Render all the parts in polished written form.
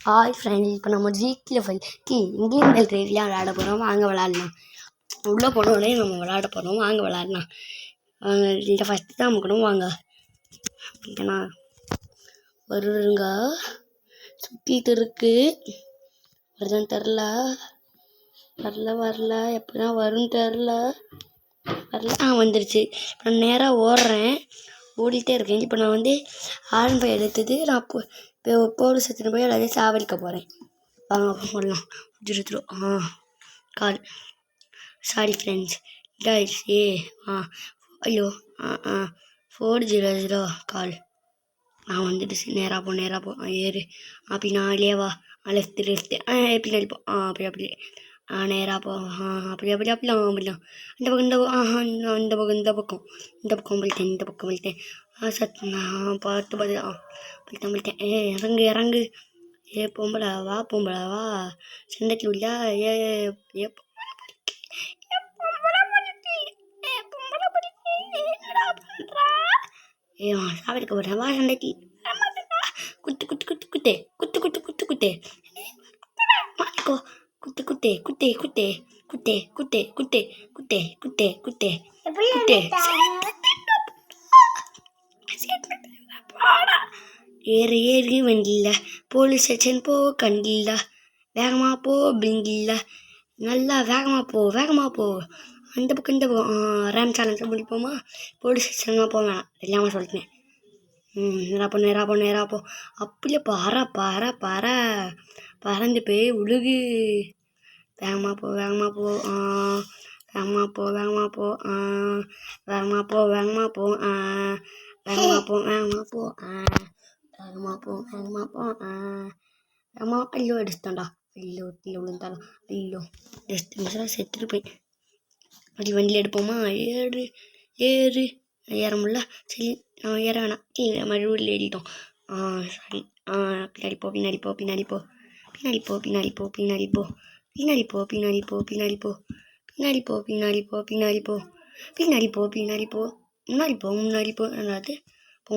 Hi friends, இப்போ நம்ம GK file English மெல் ரேடியாக விளையாட போகிறோம். வாங்க விளையாடலாம். உள்ளே போனோடனே நம்ம விளையாட போகிறோம். வாங்க விளையாடலாம். இந்த ஃபஸ்ட்டு தான் அமுக்கணும். வாங்க ஓகேண்ணா. வருங்க சுற்றிட்டு இருக்கு. வருதுன்னு தெரில எப்படிதான் வரும்னு தெரில. வந்துருச்சு. இப்போ நான் நேராக ஓடுறேன், ஓடிட்டே இருக்கேன். இப்போ நான் ஆரம்ப எடுத்தது நான் இப்போ போலீஸ் ஸ்டேஷன் போய் எல்லாத்தையும் சாவடிக்க போகிறேன். வாங்க போடலாம். 0 கால். Sorry friends, இதாகிடுச்சு. ஐயோ 400 கால். நான் வந்துடுச்சு. நேராக போ ஏறு. பின்னாடியே வா. லெஃப்ட்டு பின்னாடி போ. அப்படி நேராக போ. அப்படிலாம் இந்த பக்கம் போயிட்டேன். பார்த்து போயிட்டேன். இறங்கு. பொம்பளை வா. சண்டைக்கு உள்ளா. சாவடிக்க போறேன். வா சண்டைக்கு. குத்து மாட்டிக்கோ. குத்தே. ஏறு வண்டியில. போலீஸ் ஸ்டேஷன் போ கண்டில்ல. வேகமா போ பிங்கில்ல. நல்லா வேகமா போ. அந்த பக்கம் இந்த பக்கம் ரேம் சேலஞ்சு முடிப்போமா? போலீஸ் ஸ்டேஷன் போக வேணாம், தெரியாமல் சொல்லிட்டேன். நேராக போ. அப்படியே பாற பறந்து போய் உழுகு. வேகமாக போ. ஐயோ அடிச்சிட்டான்டா. ஐயோ கீழே விழுந்தாலும். ஐயோ செத்துட்டு போய். அப்படி வண்டியில் எடுப்போமா? ஏறு. ஏற முடியல. சரி ஏற வேணாம். கீழே மறுபடியும் ஏறிட்டோம். சரி. பின்னாடி போ. முன்னாடி போ. அதாவது போக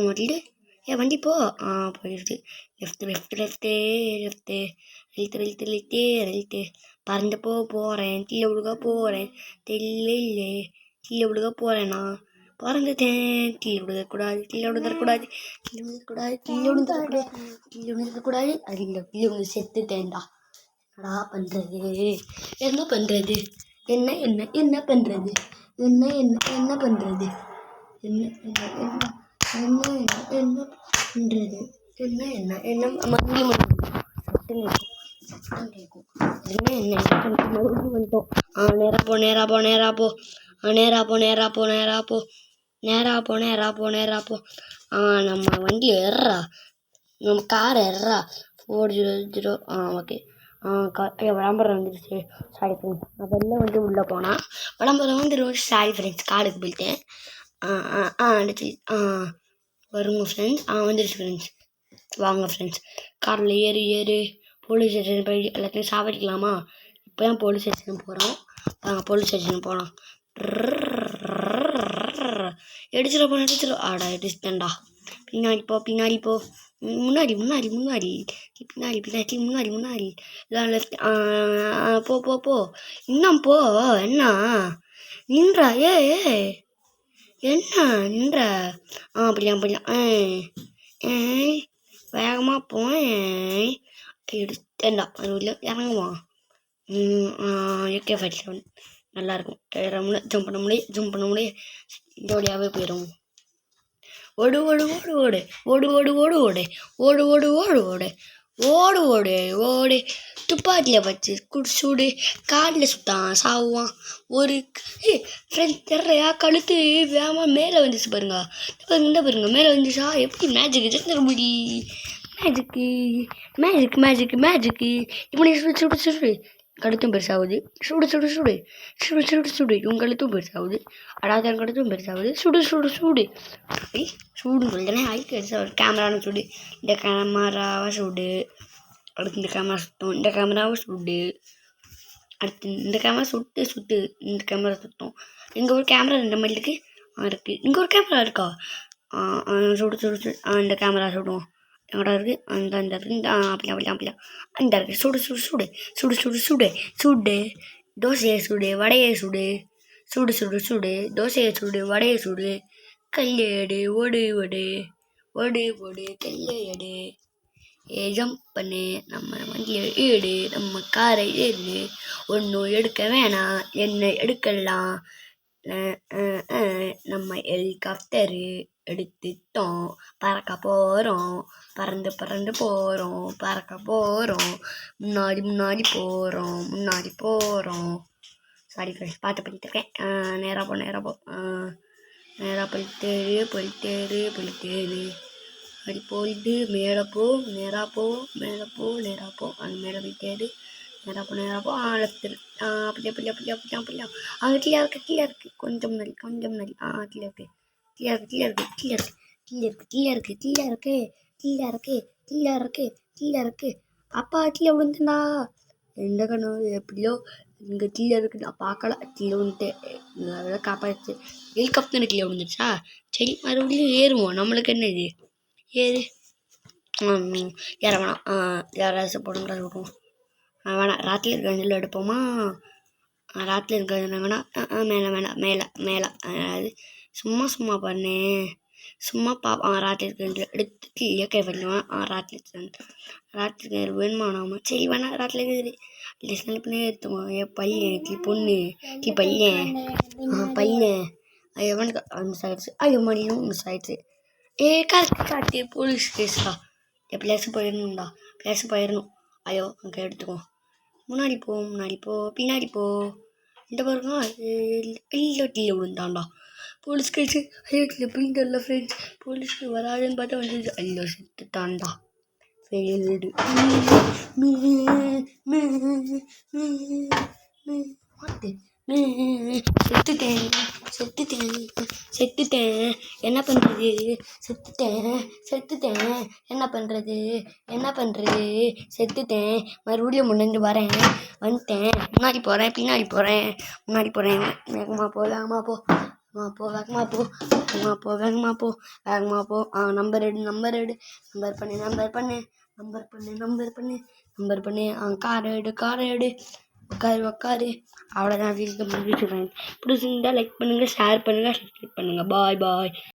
மாட்டேங்குது. வண்டி போ. போயிடுது. லெஃப்ட்டு. ரைட்டு. பறந்து போகிறேன். கீழே விழுக போகிறேன். கீழே விழுக போகிறேன்னா பறந்துட்டேன். கீழே விழுகக்கூடாது. அதில் கீழே விழுந்து செத்துட்டேன்டா. என்னடா பண்ணுறது? என்ன பண்ணுறது? என்ன பண்ணுறது? நேரா போ. நம்ம வண்டி ஏறா. நம்ம கார் ஏறா. 400. ஓகே. விளம்பரம் வந்துடுச்சு. Sorry friends. நான் வெளில உள்ளே போனால் விளம்பரம் வந்துடும். சாரி ஃப்ரெண்ட்ஸ், காருக்கு போயிட்டேன். வருங்க ஃப்ரெண்ட்ஸ். வந்துடுச்சு ஃப்ரெண்ட்ஸ். வாங்க ஃப்ரெண்ட்ஸ், காரில் ஏறு. போலீஸ் ஸ்டேஷன் போய் எல்லாத்தையும் சாவடிக்கலாமா? இப்போ தான் போலீஸ் ஸ்டேஷன் போகிறோம். போலீஸ் ஸ்டேஷன் போகலாம். அடிச்சிடும். அடிச்சிட்டேன்டா. பின்னாடி போ. முன்னாடி. எல்லாம் லெஃப்ட். போ. இன்னும் போ. என்ன நின்றா? என்ன நின்ற? அப்படிலாம் வேகமாக போய் எடுத்தேன்டா. அது உள்ள இறங்குமா? AK 47 நல்லாயிருக்கும். ஜம்ப் பண்ண முடியும். இந்த வழியாகவே போயிடும். ஓடு. துப்பாக்கியில் வச்சு சுடு. காலில் சுட்டான் சாவுவான். ஒரு ஃப்ரெண்ட்ஸ் தெரியலையா? கழுத்து வேகமாக மேலே வந்துச்சு பாருங்க. இந்த பாருங்க மேலே வந்துச்சா? எப்படி மேஜிக்கு சந்திரமுடி. மேஜிக்கு. இப்படி சுடு. கழுத்தும் பெருசாகுது. சுடு. உன் கழுத்தும் பெருசாகுது. அடாதான் கழுத்தும் பெருசாகுது. சுடு. சூடுன்னு சொல்லிட்டேனே. கேமரான்னு சுடு. இந்த கேமராவை சுடு. அடுத்து இந்த கேமரா சுத்தம். இந்த கேமராவை சுடு. அடுத்து இந்த கேமரா சுட்டு. இந்த கேமரா சுத்தம். இங்கே ஒரு கேமரா 2 மைலுக்கு இருக்குது. இங்கே ஒரு கேமரா இருக்கா? சுடு. இந்த கேமரா சுடுவோம். எங்கடா இருக்குது அந்த இருக்கு அப்படிலாம் அந்த இருக்குது சுடு சுடு சுடு சுடு சுடு சுடு சுடு தோசையை சுடு வடையை சுடு சுடு சுடு சுடு தோசையை சுடு வடையை சுடு கையை எடு ஓடு ஓடு ஓடு ஓடு கையை எடு ஜம்ப் பண்ணு நம்ம வண்டியை ஏடு நம்ம காரை ஏறு ஒன்றும் எடுக்க வேணாம் என்ன எடுக்கலாம் நம்ம ஹெலிகாப்டரு எடுத்துட்டோம் பறக்க போகிறோம் பறந்து பறந்து போகிறோம் பறக்க போகிறோம் முன்னாடி முன்னாடி போகிறோம் சாரி ஃப்ரெண்ட்ஸ் பாட்டு பண்ணிட்டுருக்கேன் நேராக போ நேராக போயிட்டேரு அப்படி போயிட்டு மேலே போ நேராக போ அந்த மேலே போயிட்டேரு நேராக போ லெஃப்ட் அப்படியா அங்கே கீழே இருக்கு கொஞ்சம் நடி கீழே இருக்கு அப்பா கீழே விழுந்துடா எந்த கனவு எப்படியோ இங்கே கீழே இருக்கு நான் பார்க்கல கீழே விழுந்துட்டு அதெல்லாம் காப்பாற்று ஹெலிகாப்டர் கீழே விழுந்துருச்சா சரி மறுபடியும் ஏறுவோம் நம்மளுக்கு என்ன இது ஏறு ஏற வேணாம் யாராச்சும் போடுங்களா விடுவோம் வேணாம் ராத்திரி இருக்கிற எடுப்போமா ராத்திரி இருக்கிறது வேணாம் மேலே அது சும்மா பண்ணு சும்மா ராத்திரி இருக்கிற எடுத்து இயற்கை பண்ணுவேன் ராத்திரி வேணுமா நாம சரி வேணாம் ராத்திரி இருக்குது பண்ணி எடுத்துவோம் என் பையன் பொண்ணு பையன் எவனுக்கு மிஸ் ஆகிடுச்சு ஐயோ மணியும் மிஸ் ஆகிடுச்சு காட்டு போலீஸ் கேஸ்டா பிளேஸு போயிடணும் ஐயோ அங்கே எடுத்துக்குவோம் முன்னாடி போ பின்னாடி போ இந்த பாருங்க இல்லை விழுந்தாண்டா போலீஸ் கேஸு ஐயோ பிடிக்கல ஃப்ரெண்ட்ஸ் போலீஸ்க்கு வராதுன்னு பார்த்தா வந்து ஐயோ செத்துட்டான்டா ஃபெயில்டு செத்துட்டேன் என்ன பண்ணுறது செத்துட்டேன் என்ன பண்ணுறது செத்துட்டேன் மறுபடியும் முன்னாடி வந்துட்டேன் முன்னாடி போகிறேன் பின்னாடி போகிறேன் வேகமாக போ நம்பர் பண்ணு காரை எடு உட்காரு அவ்வளோதான் வீட்டுக்கு பிடிச்சிருந்தா லைக் பண்ணுங்கள் ஷேர் பண்ணுங்கள் சப்ஸ்கிரைப் பண்ணுங்கள் பாய்